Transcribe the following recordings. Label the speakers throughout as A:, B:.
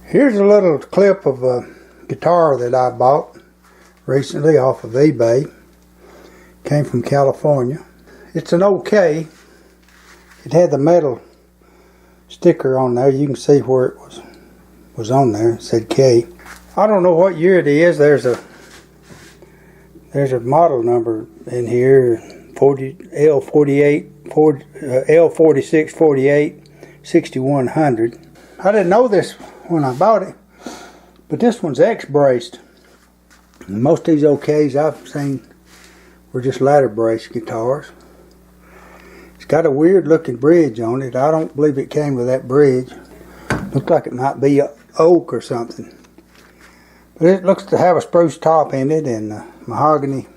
A: Here's a little clip of a guitar that I bought recently off of eBay. Came from California. It's an OK. It had the metal sticker on there. You can see where it was on there. It said Kay. I don't know what year it is. There's a model number in here, L46 48 6100. I didn't know this when I bought it, but this one's X-braced. Most of these OKs I've seen were just ladder brace guitars. It's got a weird looking bridge on it. I don't believe it came with that bridge. Looks like it might be oak or something. But it looks to have a spruce top in it and mahogany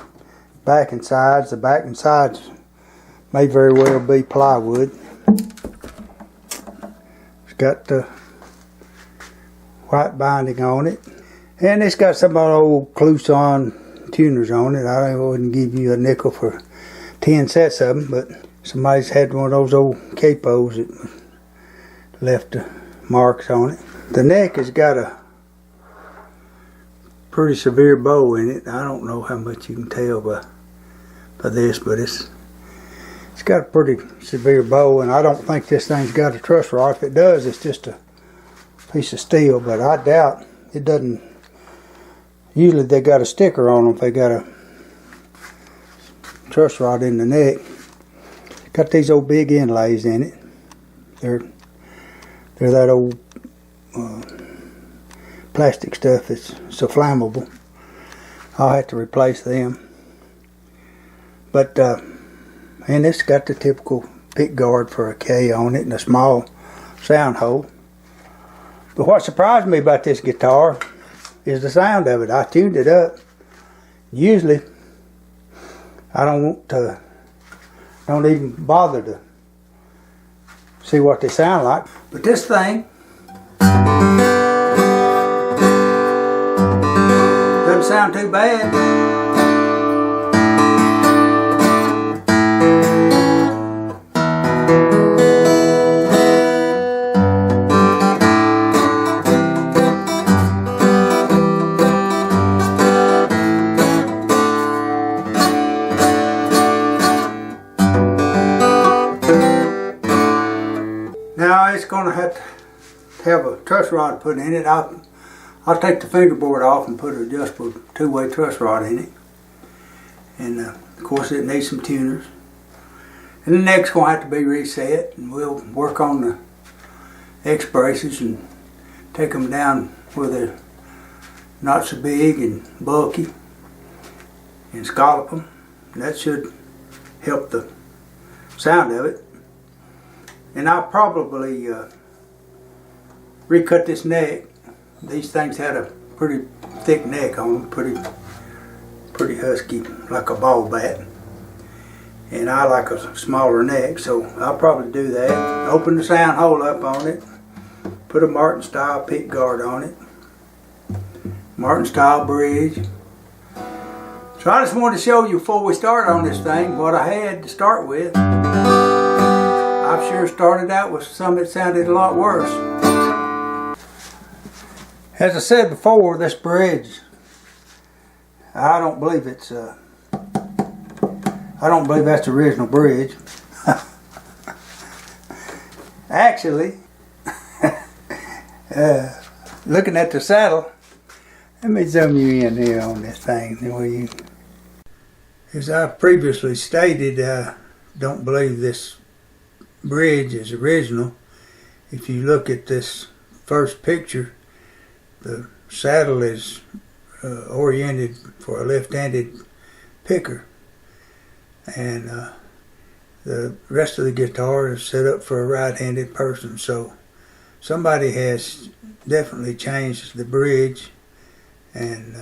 A: back and sides. The back and sides may very well be plywood. It's got the white binding on it. And it's got some old Cluson tuners on it. I wouldn't give you a nickel for 10 sets of them, but somebody's had one of those old capos that left marks on it. The neck has got a pretty severe bow in it. I don't know how much you can tell by this, but it's got a pretty severe bow, and I don't think this thing's got a truss rod. If it does, it's just a piece of steel, but I doubt it doesn't. Usually they got a sticker on them if they got a truss rod in the neck. Got these old big inlays in it. They're that old plastic stuff that's so flammable. I'll have to replace them. But and it's got the typical pick guard for a K on it and a small sound hole. But what surprised me about this guitar is the sound of it. I tuned it up. Usually I don't even bother to see what they sound like. But this thing doesn't sound too bad. Now it's going to have a truss rod put in it. I'll take the fingerboard off and put an adjustable two-way truss rod in it. And of course it needs some tuners. And the neck's going to have to be reset, and we'll work on the X braces and take them down where they're not so big and bulky and scallop them. And that should help the sound of it. And I'll probably recut this neck. These things had a pretty thick neck on them, pretty husky, like a ball bat. And I like a smaller neck, so I'll probably do that. Open the sound hole up on it, put a Martin style pick guard on it, Martin style bridge. So I just wanted to show you before we start on this thing what I had to start with. I've sure started out with some that sounded a lot worse. As I said before, this bridge, I don't believe that's the original bridge. Actually, looking at the saddle, let me zoom you in here on this thing. As I previously stated, I don't believe this bridge is original. If you look at this first picture, the saddle is oriented for a left-handed picker, and the rest of the guitar is set up for a right-handed person. So somebody has definitely changed the bridge and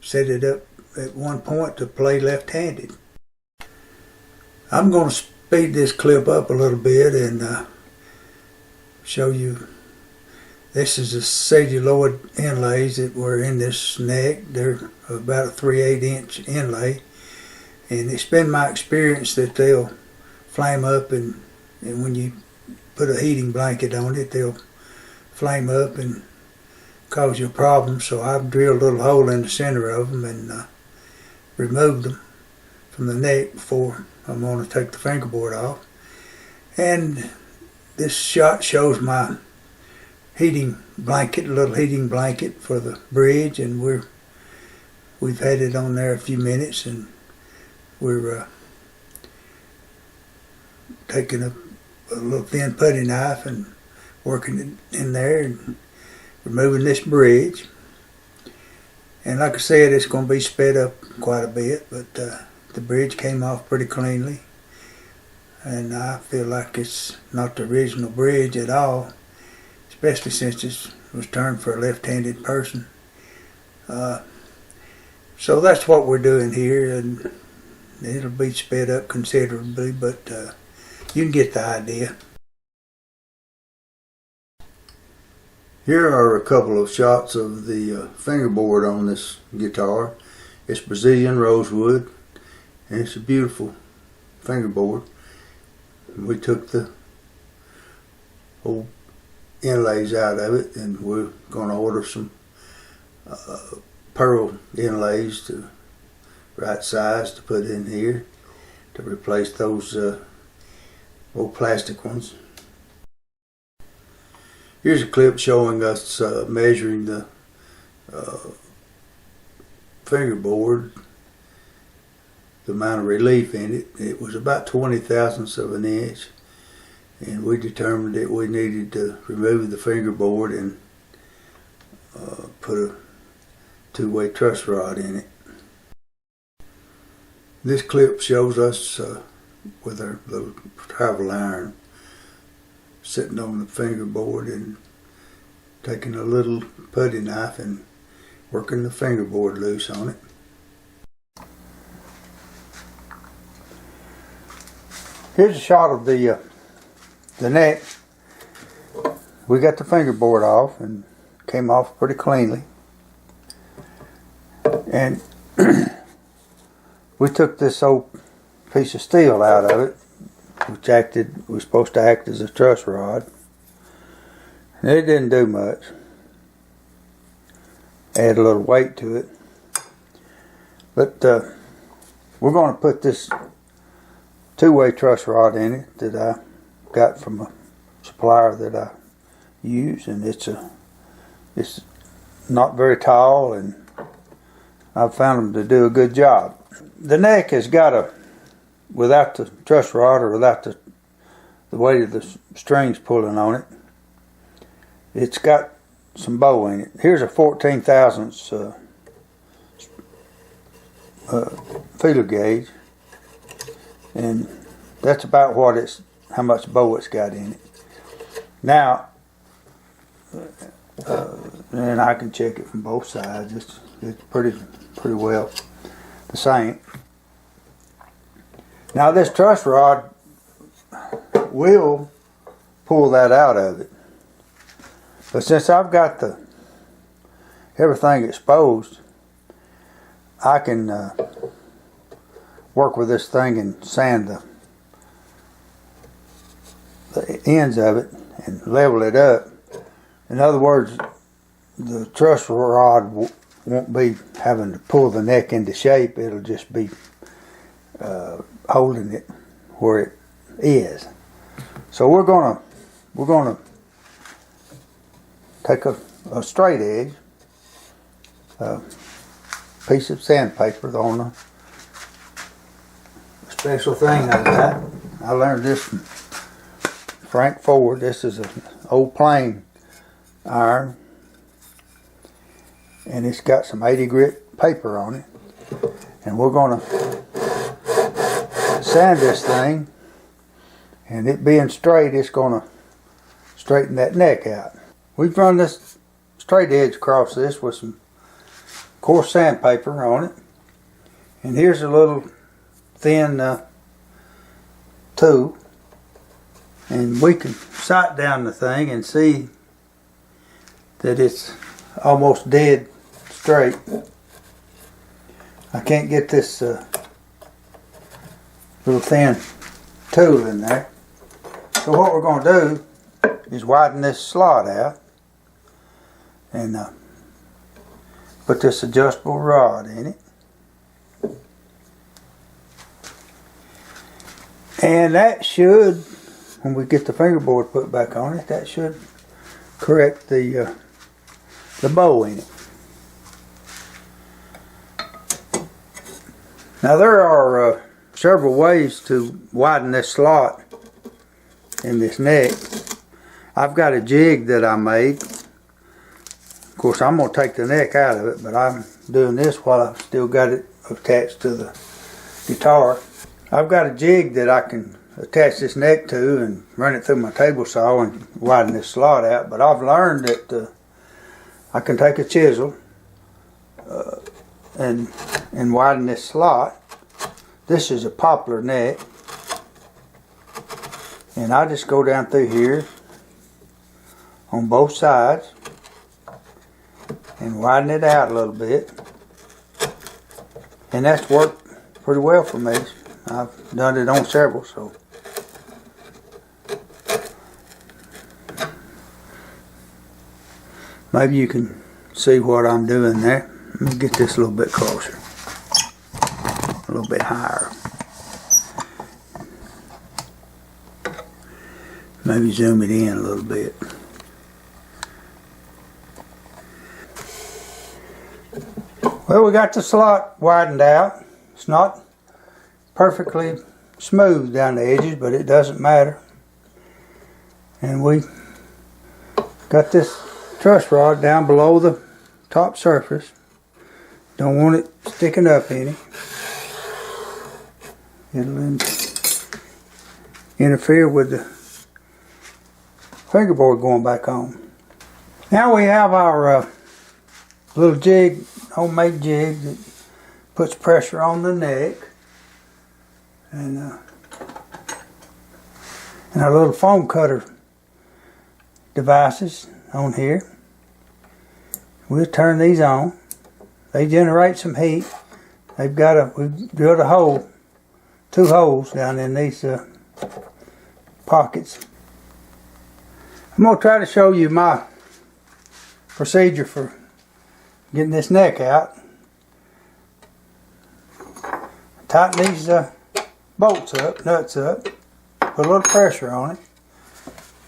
A: set it up at one point to play left-handed. I'm going to speed this clip up a little bit and show you. This is the celluloid inlays that were in this neck. They're about a 3/8 inch inlay, and it's been my experience that they'll flame up, and when you put a heating blanket on it, they'll flame up and cause you a problem, so I've drilled a little hole in the center of them and removed them from the neck before I'm going to take the fingerboard off. And this shot shows my heating blanket, a little heating blanket for the bridge, and we've had it on there a few minutes, and we're taking a little thin putty knife and working it in there and removing this bridge. And like I said, it's going to be sped up quite a bit, but the bridge came off pretty cleanly, and I feel like it's not the original bridge at all, especially since it was turned for a left-handed person. So that's what we're doing here, and it'll be sped up considerably, but you can get the idea. Here are a couple of shots of the fingerboard on this guitar. It's Brazilian rosewood, and it's a beautiful fingerboard. We took the old inlays out of it, and we're going to order some pearl inlays to right size to put in here to replace those old plastic ones. Here's a clip showing us measuring the fingerboard, the amount of relief in it. It was about 20 thousandths of an inch, and we determined that we needed to remove the fingerboard and put a two-way truss rod in it. This clip shows us with our little travel iron sitting on the fingerboard and taking a little putty knife and working the fingerboard loose on it. Here's a shot of the neck. We got the fingerboard off and came off pretty cleanly, and we took this old piece of steel out of it, which was supposed to act as a truss rod. And it didn't do much. Add a little weight to it. But we're going to put this two-way truss rod in it that I got from a supplier that I use, and it's not very tall, and I've found them to do a good job. The neck has got without the truss rod or without the weight of the strings pulling on it, it's got some bow in it. Here's a 14 thousandths feeler gauge, and that's about how much bow it's got in it. Now, and I can check it from both sides. It's pretty well the same. Now this truss rod will pull that out of it, but since I've got everything exposed, I can work with this thing and sand the ends of it and level it up. In other words, the truss rod won't be having to pull the neck into shape. It'll just be holding it where it is. So we're gonna take a straight edge, piece of sandpaper on a special thing I got. I learned this from Frank Ford. This is an old plane iron, and it's got some 80 grit paper on it, and we're gonna sand this thing, and it being straight, it's gonna straighten that neck out. We've run this straight edge across this with some coarse sandpaper on it, and here's a little thin tool, and we can sight down the thing and see that it's almost dead straight. I can't get this little thin tool in there, so what we're going to do is widen this slot out and put this adjustable rod in it. And that should, when we get the fingerboard put back on it, that should correct the bow in it. Now there are several ways to widen this slot in this neck. I've got a jig that I made. Of course, I'm going to take the neck out of it, but I'm doing this while I've still got it attached to the guitar. I've got a jig that I can attach this neck to and run it through my table saw and widen this slot out, but I've learned that I can take a chisel and widen this slot. This is a poplar neck, and I just go down through here on both sides and widen it out a little bit, and that's worked pretty well for me. I've done it on several, so maybe you can see what I'm doing there. Let me get this a little bit closer, a little bit higher. Maybe zoom it in a little bit. Well, we got the slot widened out. It's not perfectly smooth down the edges, but it doesn't matter. And we got this truss rod down below the top surface. Don't want it sticking up any. It'll interfere with the fingerboard going back on. Now we have our little jig, homemade jig that puts pressure on the neck, and our little foam cutter devices on here. We'll turn these on. They generate some heat. We've drilled a hole, 2 holes down in these pockets. I'm going to try to show you my procedure for getting this neck out. Tighten these bolts up, nuts up, put a little pressure on it,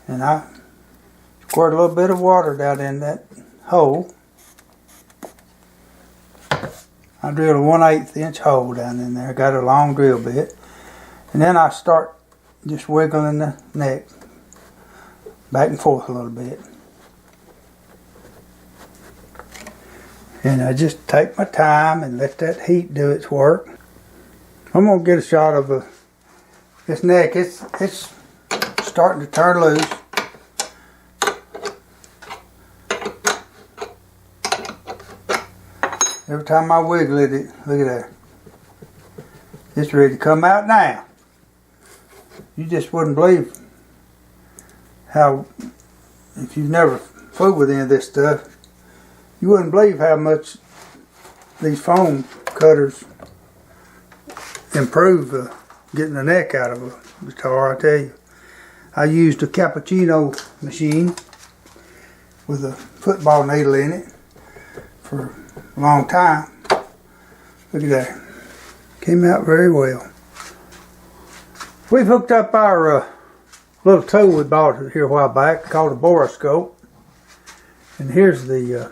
A: and I squirt a little bit of water down in that hole. I drilled a 1/8 inch hole down in there, got a long drill bit, and then I start just wiggling the neck back and forth a little bit. And I just take my time and let that heat do its work. I'm going to get a shot of this neck. It's starting to turn loose. Every time I wiggle it, look at that. It's ready to come out now. You just wouldn't believe how, if you've never fooled with any of this stuff, you wouldn't believe how much these foam cutters improve getting the neck out of a guitar. I tell you, I used a cappuccino machine with a football needle in it for a long time. Look at that. Came out very well. We've hooked up our little tool we bought here a while back called a boroscope. And here's the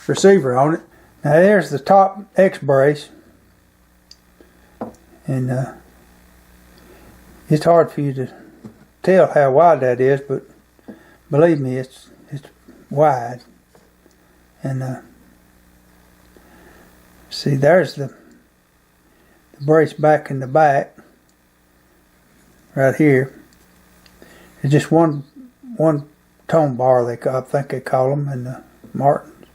A: receiver on it. Now there's the top X brace. And it's hard for you to tell how wide that is, but believe me, it's wide. And see, there's the brace back in the back, right here. It's just one tone bar, I think they call them in the Martins.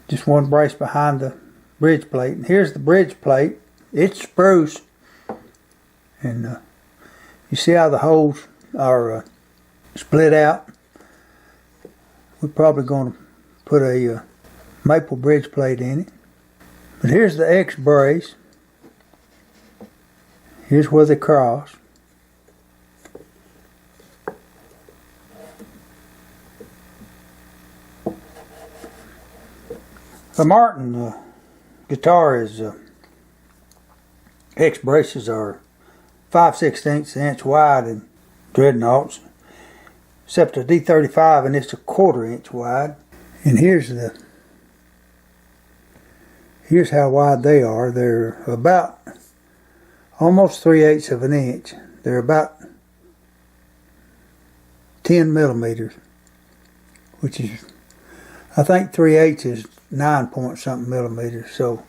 A: Just one brace behind the bridge plate. And here's the bridge plate. It's spruce, and you see how the holes are split out. We're probably going to put a maple bridge plate in it. But here's the X brace. Here's where they cross. The Martin guitar is X braces are 5/16 inch wide in dreadnoughts, except the D35, and it's a 1/4 inch wide. And here's how wide they are. They're about almost 3/8 of an inch. They're about 10 millimeters, which is, I think 3/8 is 9 point something millimeters. So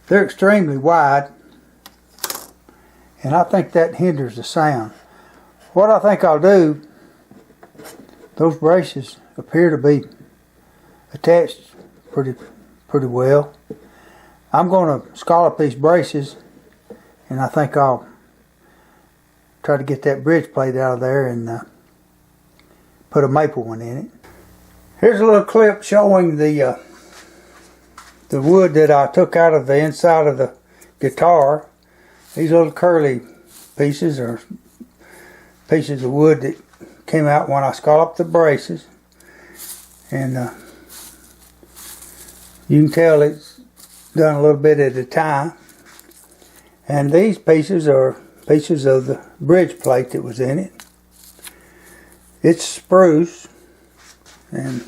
A: they're extremely wide, and I think that hinders the sound. What I think I'll do, those braces appear to be attached pretty well. I'm going to scallop these braces, and I think I'll try to get that bridge plate out of there and put a maple one in it. Here's a little clip showing the wood that I took out of the inside of the guitar. These little curly pieces are pieces of wood that came out when I scalloped the braces, and you can tell it's done a little bit at a time. And these pieces are pieces of the bridge plate that was in it. It's spruce, and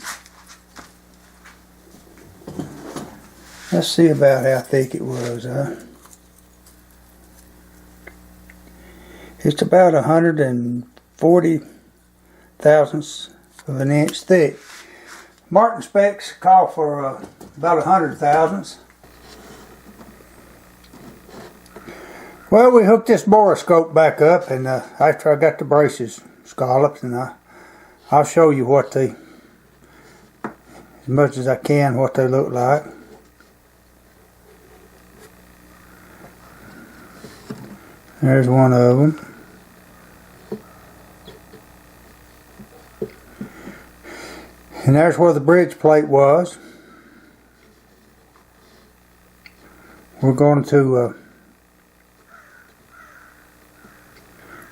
A: let's see about how thick it was. It's about 140 thousandths of an inch thick. Martin specs call for about 100 thousandths. Well, we hooked this borescope back up, and after I got the braces scalloped, and I'll show you what they, as much as I can, what they look like. There's one of them. And there's where the bridge plate was. We're going to,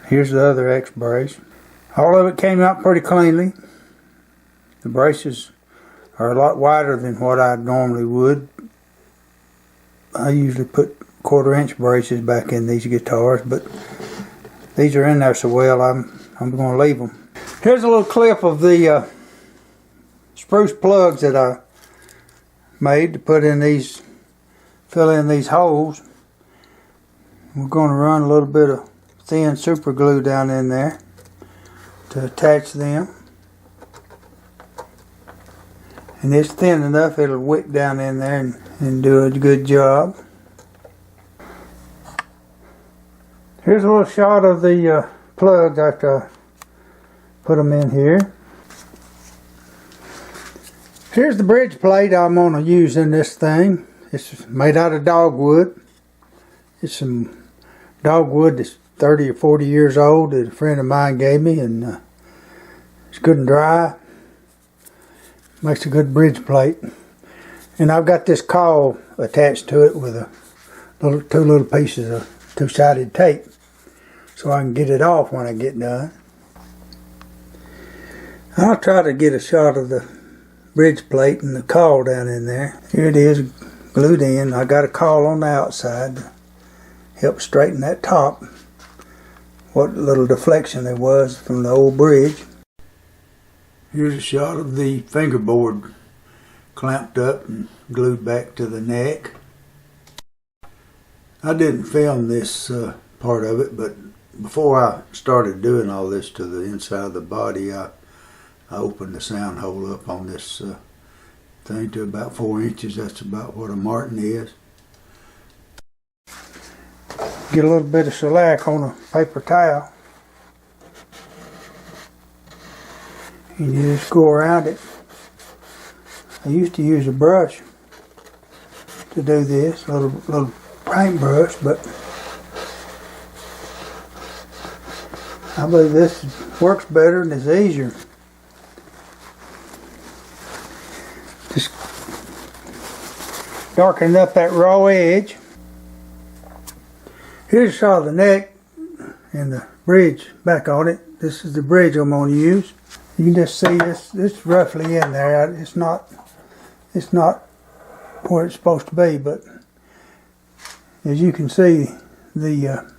A: here's the other X brace. All of it came out pretty cleanly. The braces are a lot wider than what I normally would. I usually put 1/4 inch braces back in these guitars, but these are in there so well, I'm going to leave them. Here's a little clip of the spruce plugs that I made to put in these, fill in these holes. We're going to run a little bit of thin super glue down in there to attach them, and it's thin enough it'll wick down in there and do a good job. Here's a little shot of the plugs after I put them in here. Here's the bridge plate I'm going to use in this thing. It's made out of dogwood. It's some dogwood that's 30 or 40 years old that a friend of mine gave me, and it's good and dry. Makes a good bridge plate. And I've got this caul attached to it with two little pieces of two-sided tape, so I can get it off when I get done. I'll try to get a shot of the bridge plate and the caul down in there. Here it is, glued in. I got a caul on the outside to help straighten that top, what little deflection there was from the old bridge. Here's a shot of the fingerboard clamped up and glued back to the neck. I didn't film this part of it, but before I started doing all this to the inside of the body, I opened the sound hole up on this thing to about 4 inches. That's about what a Martin is. Get a little bit of shellac on a paper towel, and you just go around it. I used to use a brush to do this, a little paintbrush, but I believe this works better and is easier. Just darkening up that raw edge. Here's a shot of the neck and the bridge back on it. This is the bridge I'm going to use. You can just see this roughly in there. It's not where it's supposed to be, but as you can see, the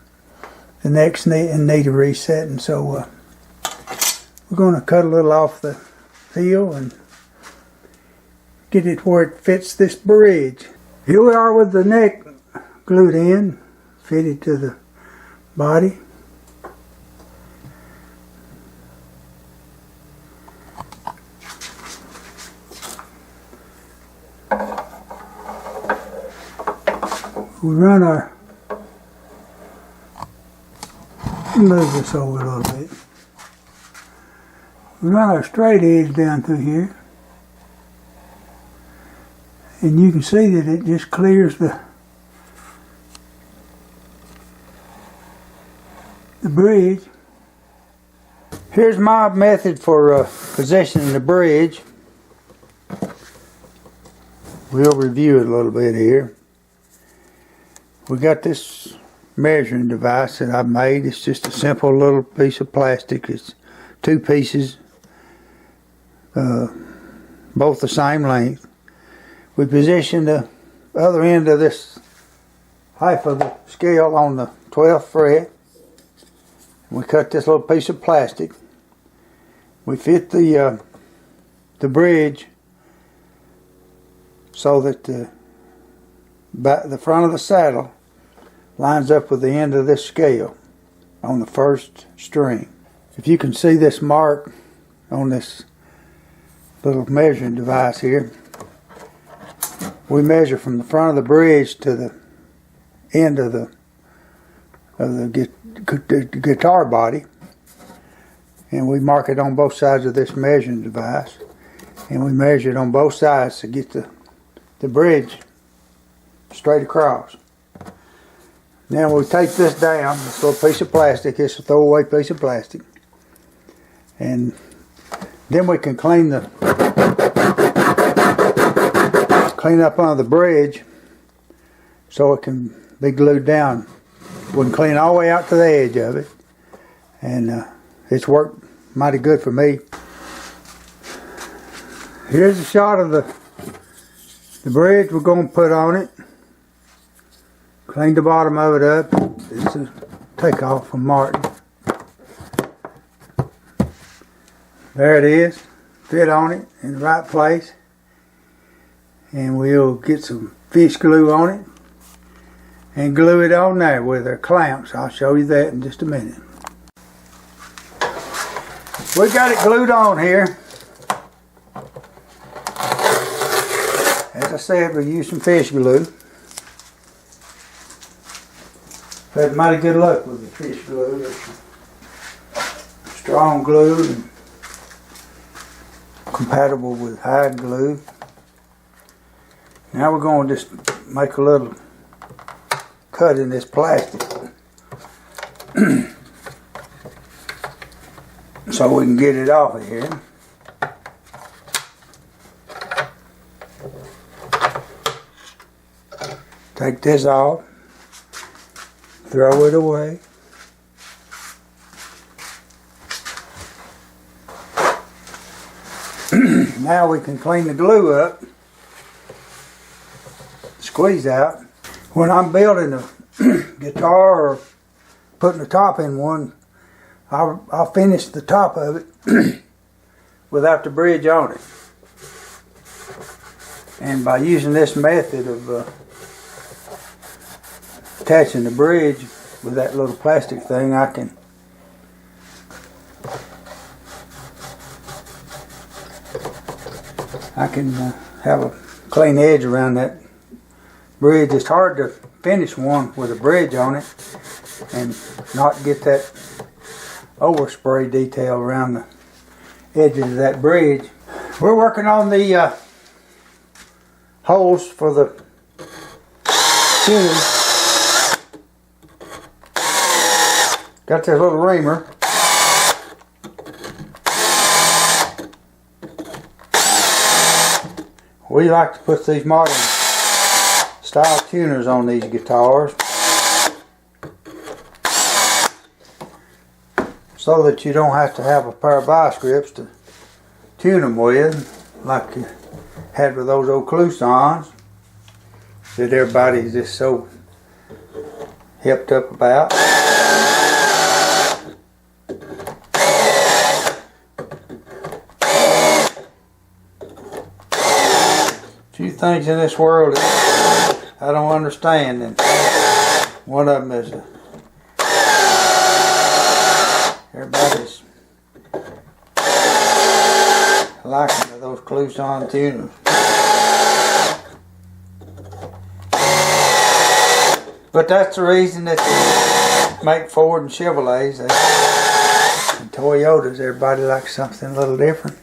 A: neck's in need of resetting, so we're going to cut a little off the heel and get it where it fits this bridge. Here we are with the neck glued in, fitted to the body. We run our, move this over a little bit. We run our straight edge down through here, and you can see that it just clears the bridge. Here's my method for positioning the bridge. We'll review it a little bit here. We got this measuring device that I've made. It's just a simple little piece of plastic. It's two pieces, both the same length. We position the other end of this half of the scale on the 12th fret. We cut this little piece of plastic. We fit the bridge so that the front of the saddle lines up with the end of this scale on the first string. If you can see this mark on this little measuring device here, we measure from the front of the bridge to the end of the guitar body, and we mark it on both sides of this measuring device, and we measure it on both sides to get the bridge straight across. Now we take this down, this little piece of plastic, it's a throwaway piece of plastic, and then we can clean up under the bridge so it can be glued down. We can clean all the way out to the edge of it, and it's worked mighty good for me. Here's a shot of the bridge we're going to put on it. Clean the bottom of it up. It's a takeoff from Martin. There it is. Fit on it in the right place. And we'll get some fish glue on it and glue it on there with our clamps. I'll show you that in just a minute. We got it glued on here. As I said, we use some fish glue. I've had mighty good luck with the fish glue. It's strong glue and compatible with hide glue. Now we're going to just make a little cut in this plastic so we can get it off of here. Take this off, throw it away. Now we can clean the glue up, squeeze out. When I'm building a guitar or putting the top in one, I'll finish the top of it without the bridge on it. And by using this method of attaching the bridge with that little plastic thing, I can have a clean edge around that bridge. It's hard to finish one with a bridge on it and not get that overspray detail around the edges of that bridge. We're working on the holes for the tuning. Got this little reamer. We like to put these modern style tuners on these guitars so that you don't have to have a pair of vice grips to tune them with like you had with those old Clusons. that everybody's just so hipped up about. Few things in this world that I don't understand, and one of them is everybody's liking of those close-on tuners. But that's the reason that they make Ford and Chevrolets and Toyotas. Everybody likes something a little different.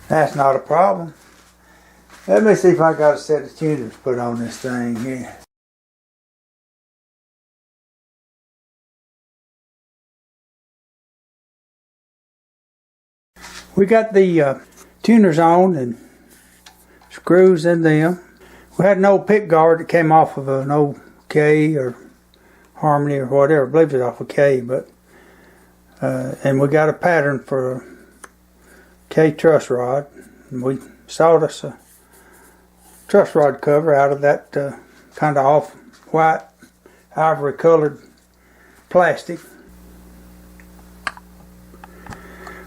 A: That's not a problem. Let me see if I got a set of tuners put on this thing here. We got the tuners on and screws in them. We had an old pick guard that came off of an old Kay or Harmony or whatever. I believe it was off of Kay, but and we got a pattern for a Kay truss rod. And we sawed us a truss rod cover out of that kind of off-white, ivory colored plastic.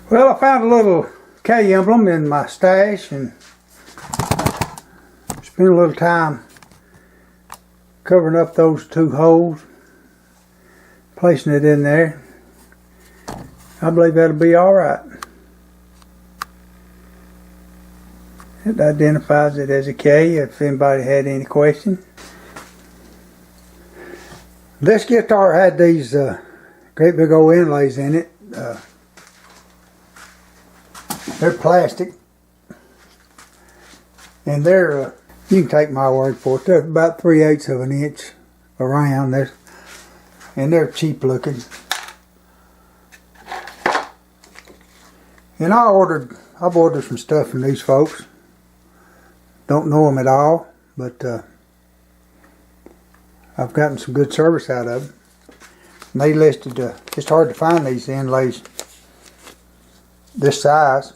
A: Well, I found a little Kay emblem in my stash and spent a little time covering up those two holes, placing it in there. I believe that'll be alright. It identifies it as a Kay if anybody had any questions. This guitar had these great big old inlays in it. They're plastic, and they're you can take my word for it, they're about 3/8 of an inch around there, and they're cheap looking. And I've ordered some stuff from these folks. Don't know them at all, but I've gotten some good service out of them. And they listed, it's hard to find these inlays this size.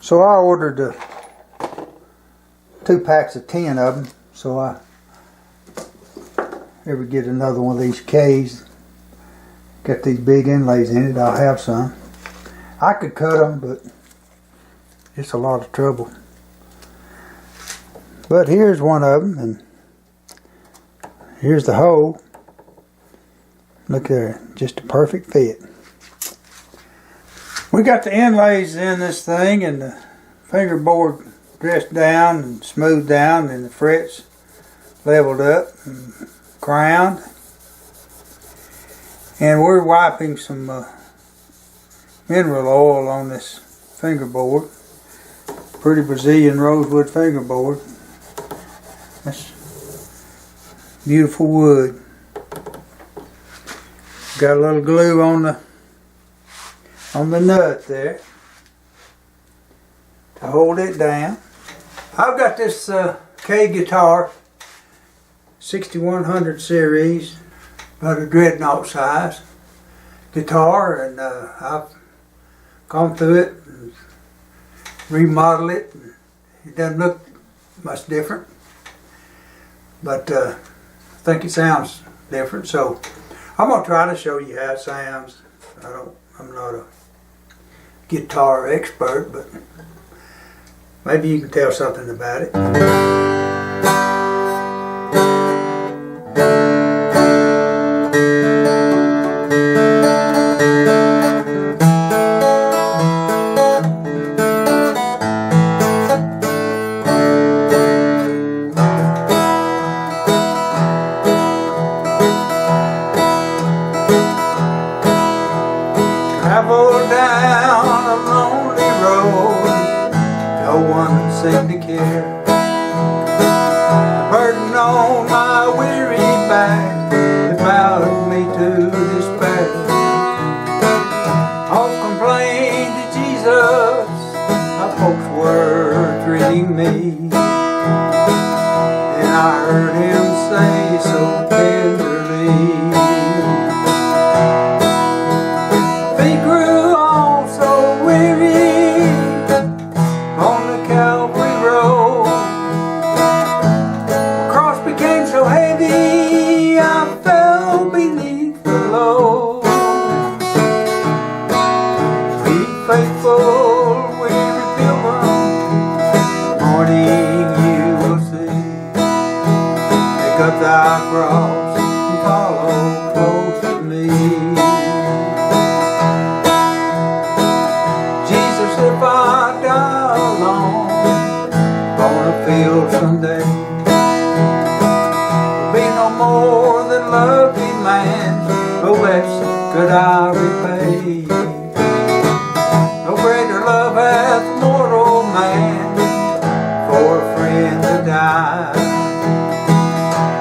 A: So I ordered 2 packs of 10 of them, so I ever get another one of these Kays, got these big inlays in it, I'll have some. I could cut them, but it's a lot of trouble. But here's one of them, and here's the hole. Look there, just a perfect fit. We got the inlays in this thing, and the fingerboard dressed down and smoothed down, and the frets leveled up and crowned. And we're wiping some mineral oil on this fingerboard. Pretty Brazilian rosewood fingerboard. That's beautiful wood. Got a little glue on the nut there to hold it down. I've got this Kay guitar 6100 series, about a dreadnought size guitar, and I've gone through it and remodeled it. It doesn't look much different, but I think it sounds different, so I'm going to try to show you how it sounds. I'm not a guitar expert, but maybe you can tell something about it. Travel down a lonely road, no one seemed to care. A burden on my weary back that bowed me to despair. Oft complained to Jesus how folks were treating me, and I heard him say so tenderly, faithful, weary pilgrim, morning you will see. Pick up thy cross and follow close to me. Jesus, if I die alone on a field someday, there'll be no more than love demands, no less could I repay. No greater love hath mortal man for a friend to die.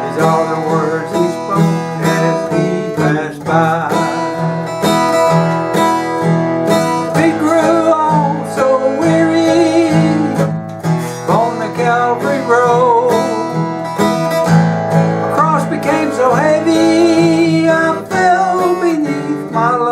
A: These are the words he spoke as he passed by. He grew on so weary on the Calvary road. The cross became so heavy I fell beneath my load.